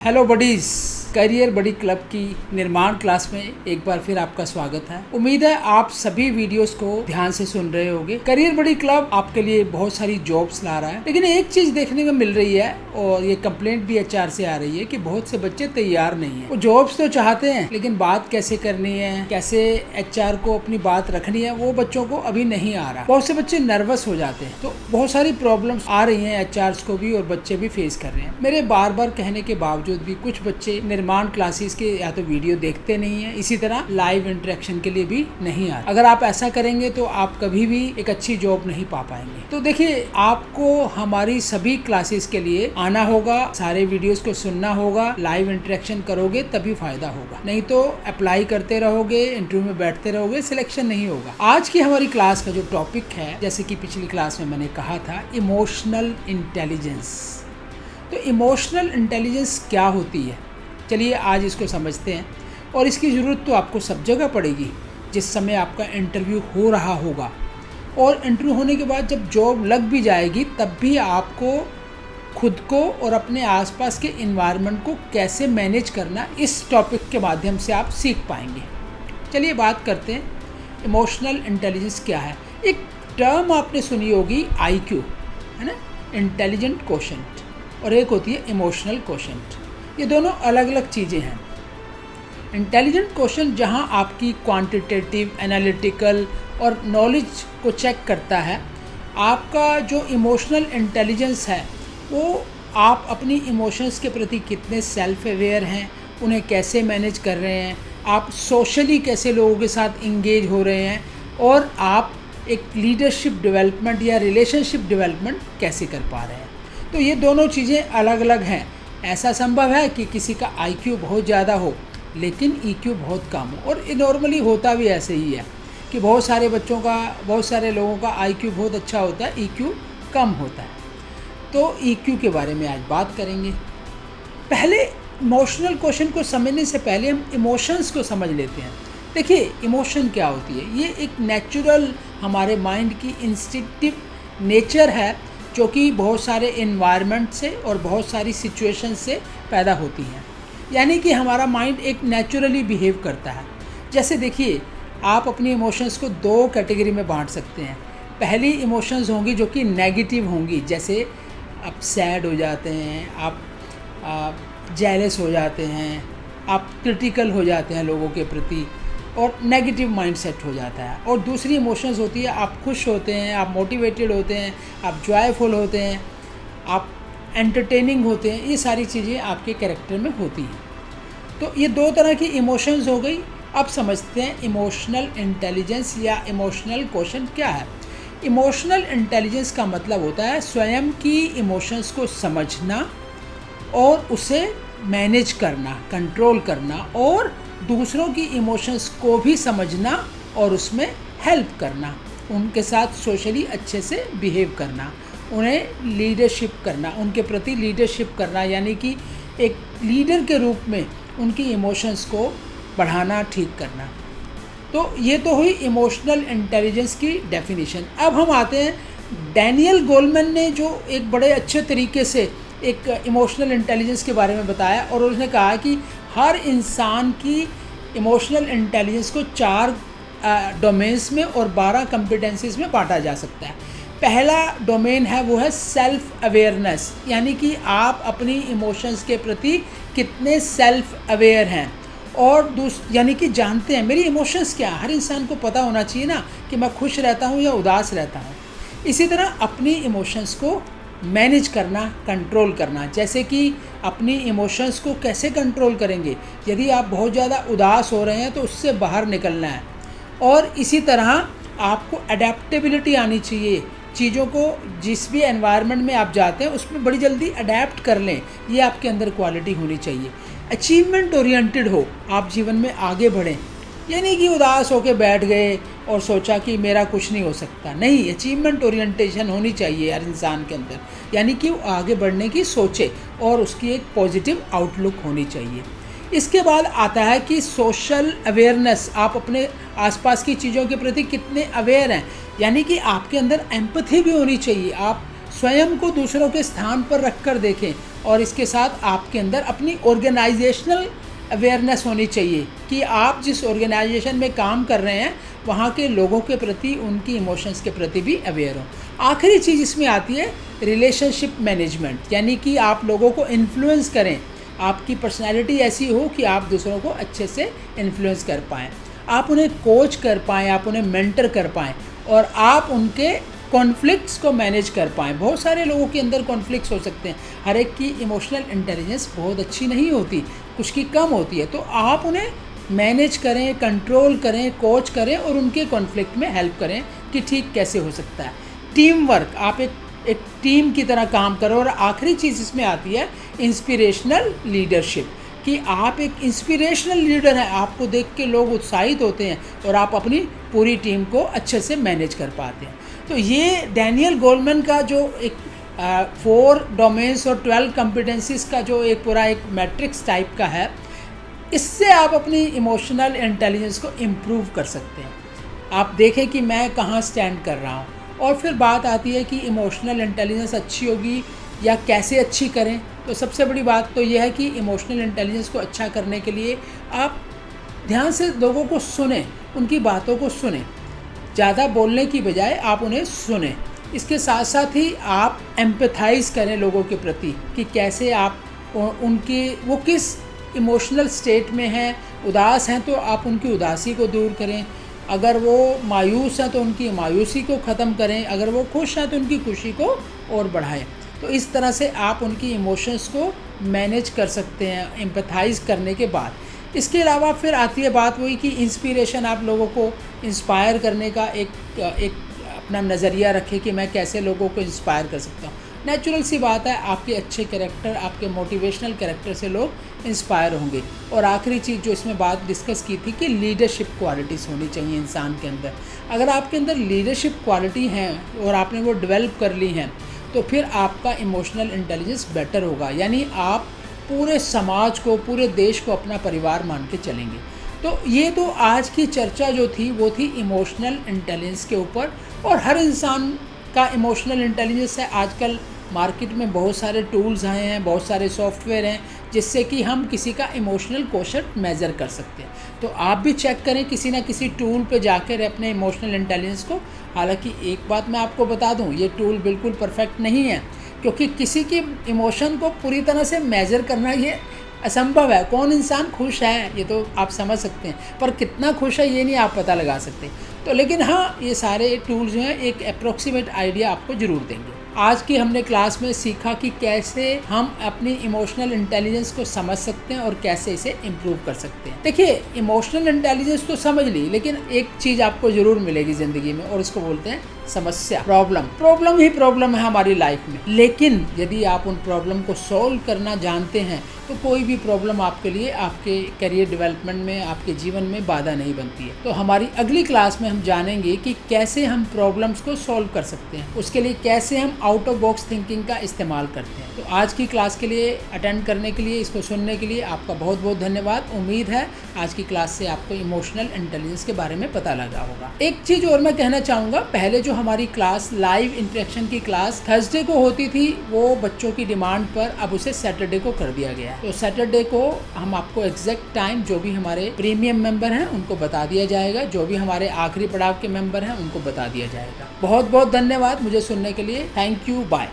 Hello buddies, career बडी club की निर्माण class में एक बार फिर आपका स्वागत है। उम्मीद है आप सभी वीडियोस को ध्यान से सुन रहे होंगे। करियर बडी क्लब आपके लिए बहुत सारी जॉब्स ला रहा है, लेकिन एक चीज देखने को मिल रही है और ये कंप्लेंट भी एचआर से आ रही है कि बहुत से बच्चे तैयार नहीं है। वो जॉब्स तो चाहते हैं, लेकिन बात कैसे करनी है, कैसे एचआर को अपनी बात रखनी है, वो बच्चों को अभी नहीं आ रहा। बहुत से बच्चे नर्वस हो जाते हैं, तो बहुत सारी प्रॉब्लम्स आ रही हैं एचआर को भी और बच्चे भी फेस कर रहे हैं। मेरे बार बार कहने के बावजूद भी कुछ बच्चे निर्माण क्लासेस के या तो वीडियो देखते नहीं है, इसी तरह लाइव इंटरेक्शन के लिए भी नहीं आते। अगर आप ऐसा करेंगे तो आप कभी भी एक अच्छी जॉब नहीं पा पाएंगे। तो देखिए, आपको हमारी सभी क्लासेस के लिए आना होगा, सारे वीडियोस को सुनना होगा, लाइव इंटरेक्शन करोगे तभी फायदा होगा, नहीं तो अप्लाई करते रहोगे, इंटरव्यू में बैठते रहोगे, सिलेक्शन नहीं होगा। आज की हमारी क्लास का जो टॉपिक है, जैसे कि पिछली क्लास में मैंने कहा था, इमोशनल इंटेलिजेंस। तो इमोशनल इंटेलिजेंस क्या होती है, चलिए आज इसको समझते हैं। और इसकी ज़रूरत तो आपको सब जगह पड़ेगी जिस समय आपका इंटरव्यू हो रहा होगा, और इंटरव्यू होने के बाद जब जॉब लग भी जाएगी तब भी आपको खुद को और अपने आसपास के इन्वायरमेंट को कैसे मैनेज करना, इस टॉपिक के माध्यम से आप सीख पाएंगे। चलिए बात करते हैं इमोशनल इंटेलिजेंस क्या है। एक टर्म आपने सुनी होगी IQ, है ना, इंटेलिजेंट क्वोशेंट, और एक होती है इमोशनल क्वोशेंट। ये दोनों अलग अलग चीज़ें हैं। इंटेलिजेंट क्वोशेंट जहाँ आपकी क्वांटिटेटिव, एनालिटिकल और नॉलेज को चेक करता है। आपका जो इमोशनल इंटेलिजेंस है वो आप अपनी इमोशंस के प्रति कितने सेल्फ अवेयर हैं, उन्हें कैसे मैनेज कर रहे हैं, आप सोशली कैसे लोगों के साथ इंगेज हो रहे हैं, और आप एक लीडरशिप डेवलपमेंट या रिलेशनशिप डेवलपमेंट कैसे कर पा रहे हैं। तो ये दोनों चीज़ें अलग अलग हैं। ऐसा संभव है कि किसी का IQ बहुत ज़्यादा हो लेकिन EQ बहुत कम हो, और नॉर्मली होता भी ऐसे ही है कि बहुत सारे बच्चों का, बहुत सारे लोगों का IQ बहुत अच्छा होता है, EQ कम होता है। तो EQ के बारे में आज बात करेंगे। पहले इमोशनल क्वेश्चन को समझने से पहले हम इमोशंस को समझ लेते हैं। देखिए, इमोशन क्या होती है, ये एक नेचुरल हमारे माइंड की इंस्टिंक्टिव नेचर है जो कि बहुत सारे इन्वायरमेंट से और बहुत सारी सिचुएशन से पैदा होती हैं। यानी कि हमारा माइंड एक नेचुरली बिहेव करता है। जैसे देखिए, आप अपनी इमोशंस को दो कैटेगरी में बांट सकते हैं। पहली इमोशंस होंगी जो कि नेगेटिव होंगी, जैसे आप सैड हो जाते हैं, आप जेलस हो जाते हैं, आप क्रिटिकल हो जाते हैं लोगों के प्रति, और नेगेटिव माइंडसेट हो जाता है। और दूसरी इमोशंस होती है, आप खुश होते हैं, आप मोटिवेटेड होते हैं, आप जॉयफुल होते हैं, आप एंटरटेनिंग होते हैं। ये सारी चीज़ें आपके कैरेक्टर में होती हैं। तो ये दो तरह की इमोशंस हो गई। अब समझते हैं इमोशनल इंटेलिजेंस या इमोशनल क्वोशेंट क्या है। इमोशनल इंटेलिजेंस का मतलब होता है स्वयं की इमोशंस को समझना और उसे मैनेज करना, कंट्रोल करना, और दूसरों की इमोशंस को भी समझना और उसमें हेल्प करना, उनके साथ सोशली अच्छे से बिहेव करना, उन्हें लीडरशिप करना, उनके प्रति लीडरशिप करना, यानी कि एक लीडर के रूप में उनकी इमोशंस को बढ़ाना, ठीक करना। तो ये तो हुई इमोशनल इंटेलिजेंस की डेफिनेशन। अब हम आते हैं, डैनियल गोलमैन ने जो एक बड़े अच्छे तरीके से एक इमोशनल इंटेलिजेंस के बारे में बताया, और उसने कहा कि हर इंसान की इमोशनल इंटेलिजेंस को 4 डोमेन्स में और 12 कॉम्पिटेंसीज में बांटा जा सकता है। पहला डोमेन है वो है सेल्फ अवेयरनेस, यानी कि आप अपनी इमोशंस के प्रति कितने सेल्फ अवेयर हैं, और यानी कि जानते हैं मेरी इमोशंस क्या है। हर इंसान को पता होना चाहिए ना कि मैं खुश रहता हूँ या उदास रहता हूँ। इसी तरह अपनी इमोशंस को मैनेज करना, कंट्रोल करना। जैसे कि अपनी इमोशंस को कैसे कंट्रोल करेंगे, यदि आप बहुत ज़्यादा उदास हो रहे हैं तो उससे बाहर निकलना है। और इसी तरह आपको अडेप्टेबिलिटी आनी चाहिए, चीज़ों को जिस भी एनवायरनमेंट में आप जाते हैं उसमें बड़ी जल्दी अडेप्ट कर लें, ये आपके अंदर क्वालिटी होनी चाहिए। अचीवमेंट ओरिएंटेड हो, आप जीवन में आगे बढ़ें, यानी कि उदास होकर बैठ गए और सोचा कि मेरा कुछ नहीं हो सकता, नहीं, अचीवमेंट ओरिएंटेशन होनी चाहिए हर इंसान के अंदर, यानी कि वो आगे बढ़ने की सोचे और उसकी एक पॉजिटिव आउटलुक होनी चाहिए। इसके बाद आता है कि सोशल अवेयरनेस, आप अपने आसपास की चीज़ों के प्रति कितने अवेयर हैं, यानी कि आपके अंदर एम्पैथी भी होनी चाहिए। आप स्वयं को दूसरों के स्थान पर रख कर देखें और इसके साथ आपके अंदर अपनी ऑर्गेनाइजेशनल अवेयरनेस होनी चाहिए कि आप जिस ऑर्गेनाइजेशन में काम कर रहे हैं वहाँ के लोगों के प्रति, उनकी इमोशंस के प्रति भी अवेयर हो। आखिरी चीज़ इसमें आती है रिलेशनशिप मैनेजमेंट, यानी कि आप लोगों को इन्फ्लुएंस करें, आपकी पर्सनैलिटी ऐसी हो कि आप दूसरों को अच्छे से इन्फ्लुएंस कर पाएँ, आप उन्हें कोच कर पाएँ, आप उन्हें मेंटर कर पाएँ और आप उनके कॉन्फ्लिक्ट्स को मैनेज कर पाएँ। बहुत सारे लोगों के अंदर कॉन्फ्लिक्ट्स हो सकते हैं, हर एक की इमोशनल इंटेलिजेंस बहुत अच्छी नहीं होती, कुछ की कम होती है, तो आप उन्हें मैनेज करें, कंट्रोल करें, कोच करें और उनके कॉन्फ्लिक्ट में हेल्प करें कि ठीक कैसे हो सकता है। टीम वर्क, आप एक टीम की तरह काम करो। और आखिरी चीज़ इसमें आती है इंस्पिरेशनल लीडरशिप, कि आप एक इंस्पिरेशनल लीडर हैं, आपको देख के लोग उत्साहित होते हैं और आप अपनी पूरी टीम को अच्छे से मैनेज कर पाते हैं। तो ये डैनियल गोलमैन का जो एक 4 डोमेन्स और 12 कॉम्पिटेंसीज का जो एक पूरा एक मैट्रिक्स टाइप का है, इससे आप अपनी इमोशनल इंटेलिजेंस को इम्प्रूव कर सकते हैं। आप देखें कि मैं कहाँ स्टैंड कर रहा हूँ। और फिर बात आती है कि इमोशनल इंटेलिजेंस अच्छी होगी या कैसे अच्छी करें। तो सबसे बड़ी बात तो यह है कि इमोशनल इंटेलिजेंस को अच्छा करने के लिए आप ध्यान से लोगों को सुनें, उनकी बातों को सुनें, ज़्यादा बोलने की बजाय आप उन्हें सुनें। इसके साथ साथ ही आप एम्पैथाइज़ करें लोगों के प्रति कि कैसे आप उनकी वो किस इमोशनल स्टेट में हैं। उदास हैं तो आप उनकी उदासी को दूर करें, अगर वो मायूस हैं तो उनकी मायूसी को ख़त्म करें, अगर वो खुश हैं तो उनकी खुशी को और बढ़ाएं। तो इस तरह से आप उनकी इमोशंस को मैनेज कर सकते हैं एम्पैथाइज़ करने के बाद। इसके अलावा फिर आती है बात वही कि इंस्पिरेशन, आप लोगों को इंस्पायर करने का एक अपना नज़रिया रखें कि मैं कैसे लोगों को इंस्पायर कर सकता हूँ। नेचुरल सी बात है, आपके अच्छे कैरेक्टर, आपके मोटिवेशनल कैरेक्टर से लोग इंस्पायर होंगे। और आखिरी चीज़ जो इसमें बात डिस्कस की थी कि लीडरशिप क्वालिटीज़ होनी चाहिए इंसान के अंदर। अगर आपके अंदर लीडरशिप क्वालिटी हैं और आपने वो डेवलप कर ली हैं तो फिर आपका इमोशनल इंटेलिजेंस बेटर होगा, यानी आप पूरे समाज को, पूरे देश को अपना परिवार मान के चलेंगे। तो ये तो आज की चर्चा जो थी वो थी इमोशनल इंटेलिजेंस के ऊपर। और हर इंसान का इमोशनल इंटेलिजेंस है, आजकल मार्केट में बहुत सारे टूल्स आए हैं, बहुत सारे सॉफ्टवेयर हैं जिससे कि हम किसी का इमोशनल क्वोशंट मेज़र कर सकते हैं। तो आप भी चेक करें किसी ना किसी टूल पे जाकर अपने इमोशनल इंटेलिजेंस को। हालांकि एक बात मैं आपको बता दूं, ये टूल बिल्कुल परफेक्ट नहीं है, क्योंकि किसी की इमोशन को पूरी तरह से मेज़र करना ये असंभव है। कौन इंसान खुश है ये तो आप समझ सकते हैं, पर कितना खुश है ये नहीं आप पता लगा सकते। तो लेकिन हाँ, ये सारे टूल्स जो हैं एक अप्रोक्सीमेट आइडिया आपको ज़रूर देंगे। आज की हमने क्लास में सीखा कि कैसे हम अपनी इमोशनल इंटेलिजेंस को समझ सकते हैं और कैसे इसे इम्प्रूव कर सकते हैं। देखिए, इमोशनल इंटेलिजेंस तो समझ ली, लेकिन एक चीज़ आपको ज़रूर मिलेगी ज़िंदगी में और इसको बोलते हैं समस्या, प्रॉब्लम ही प्रॉब्लम है हमारी लाइफ में। लेकिन यदि आप उन प्रॉब्लम को सॉल्व करना जानते हैं तो कोई भी प्रॉब्लम आपके लिए, आपके करियर डेवलपमेंट में, आपके जीवन में बाधा नहीं बनती है। तो हमारी अगली क्लास में हम जानेंगे कि कैसे हम प्रॉब्लम्स को सॉल्व कर सकते हैं, उसके लिए कैसे हम आउट ऑफ बॉक्स थिंकिंग का इस्तेमाल करते हैं। तो आज की क्लास के लिए अटेंड करने के लिए, इसको सुनने के लिए आपका बहुत बहुत धन्यवाद। उम्मीद है आज की क्लास से आपको इमोशनल इंटेलिजेंस के बारे में पता लगा होगा। एक चीज़ और मैं कहना चाहूँगा, पहले जो हमारी क्लास लाइव इंटरेक्शन की क्लास थर्सडे को होती थी, वो बच्चों की डिमांड पर अब उसे सैटरडे को कर दिया गया है। तो सैटरडे को हम आपको एग्जैक्ट टाइम जो भी हमारे प्रीमियम मेंबर हैं उनको बता दिया जाएगा, जो भी हमारे आखिरी पड़ाव के मेंबर हैं उनको बता दिया जाएगा। बहुत बहुत धन्यवाद मुझे सुनने के लिए। Thank you, bye.